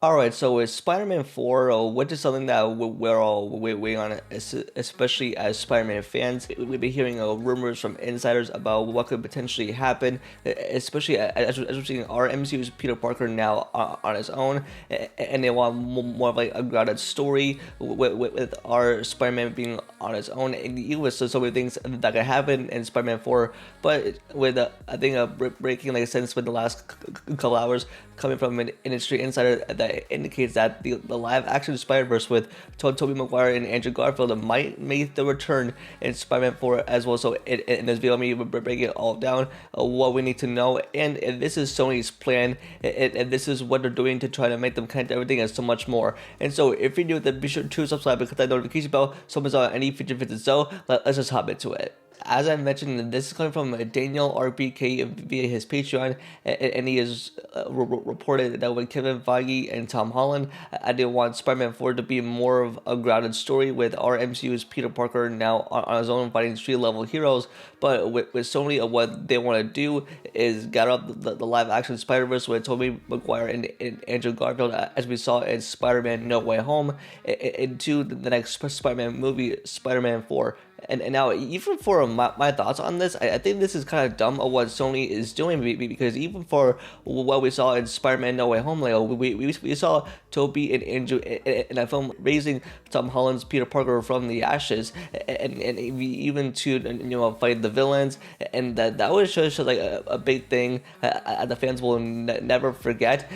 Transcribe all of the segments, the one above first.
All right, so with Spider-Man 4, which is something that we're all waiting on, especially as Spider-Man fans. We've been hearing rumors from insiders about what could potentially happen, especially as we're seeing our MCU's Peter Parker now on his own, and they want more of like a grounded story with our Spider-Man being on his own, and even with so many things that could happen in Spider-Man 4, but with I think a breaking like sense with the last couple hours coming from an industry insider that indicates that the live action Spider-Verse with Tobey Maguire and Andrew Garfield might make the return in Spider-Man 4 as well. So in this video, we're breaking it all down, what we need to know, and this is Sony's plan, and this is what they're doing to try to make them connect everything and so much more. And so if you're new, then be sure to subscribe and click that notification bell so much on any future videos. So let's just hop into it. As I mentioned, this is coming from Daniel RBK via his Patreon, and he has reported that with Kevin Feige and Tom Holland, they want Spider-Man 4 to be more of a grounded story with our MCU's Peter Parker now on his own fighting street-level heroes. But with Sony, what they want to do is gather up the live-action Spider-Verse with Tobey Maguire and Andrew Garfield, as we saw in Spider-Man No Way Home, into the next Spider-Man movie, Spider-Man 4. And now, even for my thoughts on this, I think this is kind of dumb of what Sony is doing, because even for what we saw in Spider-Man No Way Home, like we saw Tobey and Andrew in a film raising Tom Holland's Peter Parker from the ashes, and even to fight the villains, and that was just like a big thing the fans will never forget.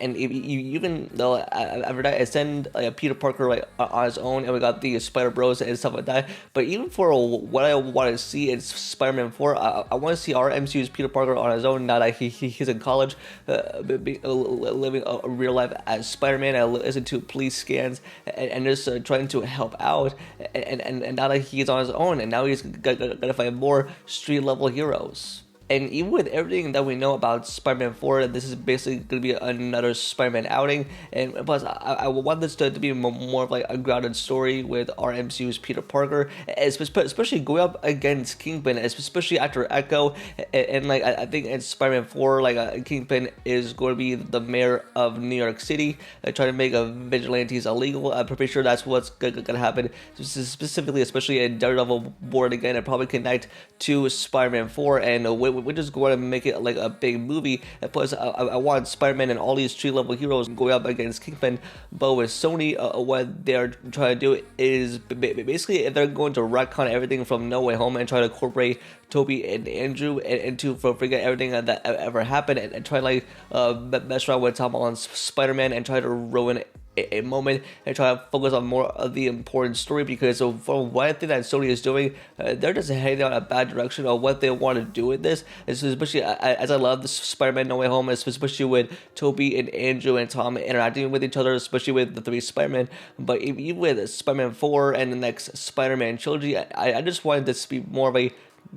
And even though after that, I send like Peter Parker like on his own, and we got the Spider Bros and stuff like that, but even for what I want to see in Spider-Man 4, I want to see our MCU's Peter Parker on his own, now that he's in college, living a real life as Spider-Man. I listen to police scans and just trying to help out, and now that he's on his own, and now he's gonna find more street-level heroes. And even with everything that we know about Spider-Man 4, this is basically going to be another Spider-Man outing. And plus, I want this to be more of like a grounded story with our MCU's Peter Parker, especially going up against Kingpin, especially after Echo. And like I think in Spider-Man 4, like Kingpin is going to be the mayor of New York City, trying to make vigilantes illegal. I'm pretty sure that's what's going to happen, specifically, especially in Daredevil Born Again, and probably connect to Spider-Man 4. And we're just going to make it like a big movie. And plus, I want Spider-Man and all these street-level heroes going up against Kingpin. But with Sony, what they're trying to do is basically, if they're going to retcon everything from No Way Home and try to incorporate Tobey and Andrew and to forget everything that ever happened, and try to like mess around with Tom Holland's Spider-Man and try to ruin a moment and try to focus on more of the important story, because from what I think that Sony is doing, they're just heading down a bad direction of what they want to do with this. Especially as I love the Spider-Man No Way Home, especially with Tobey and Andrew and Tom interacting with each other, especially with the three Spider-Man. But even with Spider-Man 4 and the next Spider-Man trilogy, I just wanted this to be more of a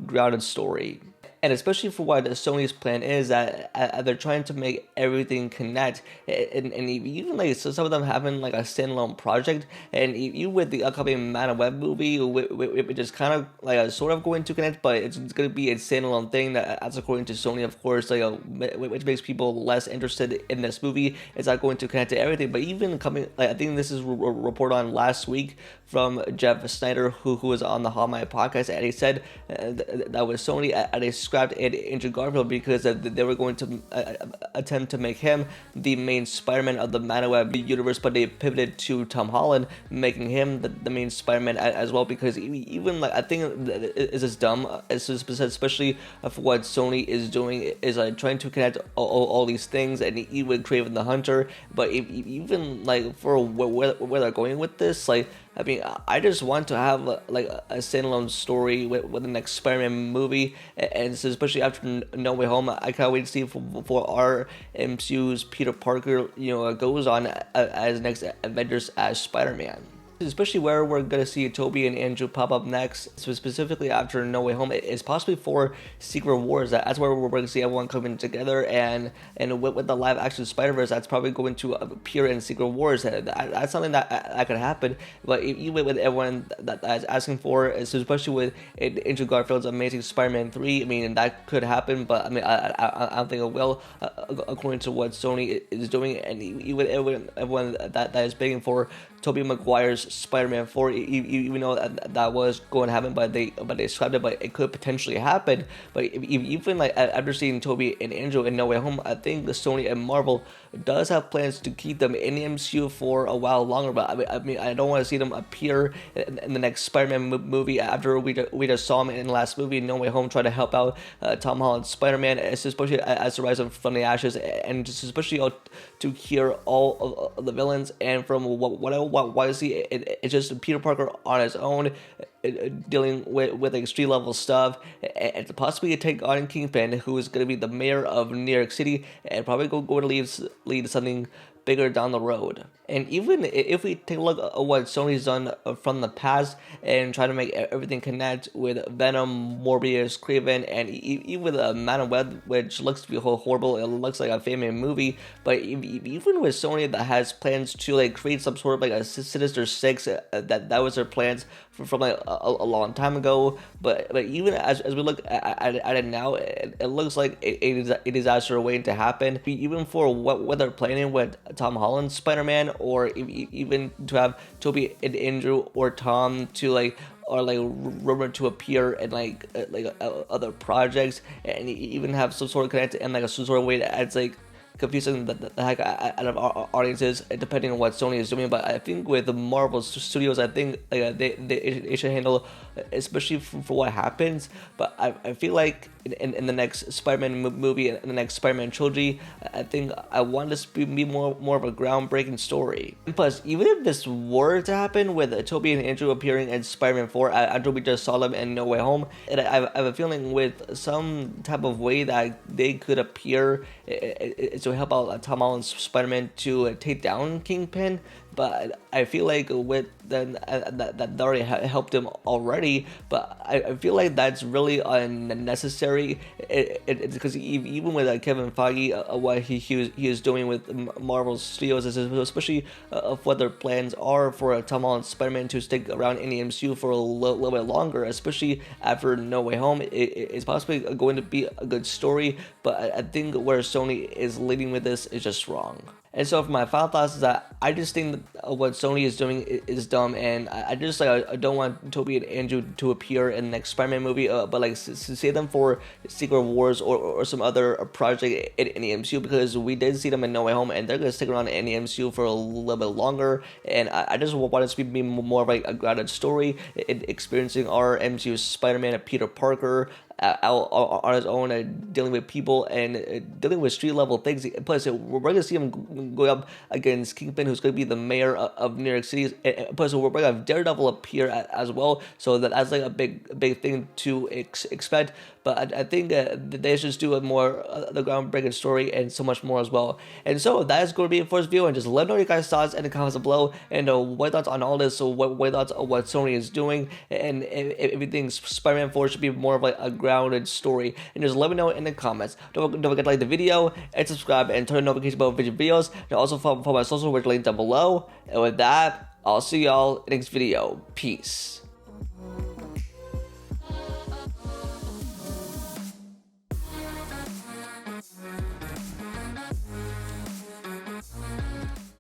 grounded story. And especially for what Sony's plan is, that they're trying to make everything connect, and even like so some of them having like a standalone project, and even with the upcoming Man of Web movie, which is kind of like sort of going to connect, but it's going to be a standalone thing that's according to Sony, of course, like which makes people less interested in this movie. It's not going to connect to everything, but even coming, like I think this is reported on last week from Jeff Snyder, who was on the Hallmark podcast, and he said that was Sony, and they scrapped Andrew Garfield because they were going to attempt to make him the main Spider-Man of the Man of Web universe, but they pivoted to Tom Holland, making him the main Spider-Man as well, because even like I think it's just dumb, especially for what Sony is doing, is like trying to connect all these things, and even Kraven the Hunter, but even like for where they're going with this, like I mean, I just want to have like a standalone story with the next Spider-Man movie, and so especially after No Way Home, I can't wait to see for our MCU's Peter Parker, goes on as next Avengers as Spider-Man. especially where we're gonna see Tobey and Andrew pop up next, so specifically after No Way Home, is possibly for Secret Wars. That's where we're gonna see everyone coming together, and with the live action Spider-Verse, that's probably going to appear in Secret Wars. That's something that could happen. But even with everyone that's asking for, especially with Andrew Garfield's Amazing Spider-Man 3, I mean, that could happen, but I mean, I don't think it will, according to what Sony is doing, and even everyone that is begging for Tobey Maguire's Spider-Man 4, even though that was going to happen, but they described it, but it could potentially happen. But even like after seeing Tobey and Andrew in No Way Home, I think Sony and Marvel does have plans to keep them in the MCU for a while longer. But I mean, I don't want to see them appear in the next Spider-Man movie after we just saw him in the last movie, No Way Home, try to help out Tom Holland Spider-Man, especially as the rise from the ashes, and just especially to hear all of the villains. And from what I see, it's just Peter Parker on his own, dealing with like street level stuff, and possibly take on Kingpin, who is going to be the mayor of New York City, and probably going to lead something bigger down the road. And even if we take a look at what Sony's done from the past and try to make everything connect with Venom, Morbius, Kraven, and even with Madam Web, which looks to be horrible, it looks like a famous movie, but even with Sony that has plans to like create some sort of like a Sinister Six, that was their plans from like a long time ago, but even as we look at it now, it looks like a disaster waiting to happen. Even for what they're planning with Tom Holland Spider-Man, or even to have Tobey and Andrew or Tom to like, or like rumored to appear in like other projects, and even have some sort of connect and like some sort of way that adds like confusing the heck out of our audiences, depending on what Sony is doing. But I think with the Marvel Studios, I think like, they should handle, especially for what happens. But I feel like in the next Spider-Man movie, in the next Spider-Man trilogy, I think I want this to be more of a groundbreaking story. And plus, even if this were to happen with Tobey and Andrew appearing in Spider-Man 4, after we just saw them in No Way Home, and I have a feeling with some type of way that they could appear to help out Tom Holland's Spider-Man to take down Kingpin. But I feel like with then that already helped him already, but I feel like that's really unnecessary. It's because even with Kevin Feige, what he is doing with Marvel Studios, especially what their plans are for Tom Holland Spider-Man to stick around in the MCU for a little bit longer, especially after No Way Home. It's possibly going to be a good story, but I think where Sony is leading with this is just wrong. And so for my final thoughts is that I just think that what Sony is doing is dumb, and I just like I don't want Tobey and Andrew to appear in the next Spider-Man movie, but like save them for Secret Wars or some other project in the MCU, because we did see them in No Way Home, and they're gonna stick around in the MCU for a little bit longer. And I just want it to be more of like a grounded story, experiencing our MCU Spider-Man and Peter Parker out on his own, dealing with people and dealing with street level things. Plus, we're going to see him going up against Kingpin, who's going to be the mayor of New York City. Plus, we're going to have Daredevil appear as well, so that's like a big thing to expect. But I think they should just do a more the groundbreaking story and so much more as well. And so that is going to be it for this video. And just let me know your guys' thoughts in the comments below, and what thoughts on all this. So what thoughts on what Sony is doing, and if you think Spider-Man 4 should be more of like a grounded story. And just let me know in the comments. Don't forget to like the video and subscribe and turn on notifications about future videos. And also follow my social, which are linked down below. And with that, I'll see y'all in the next video. Peace.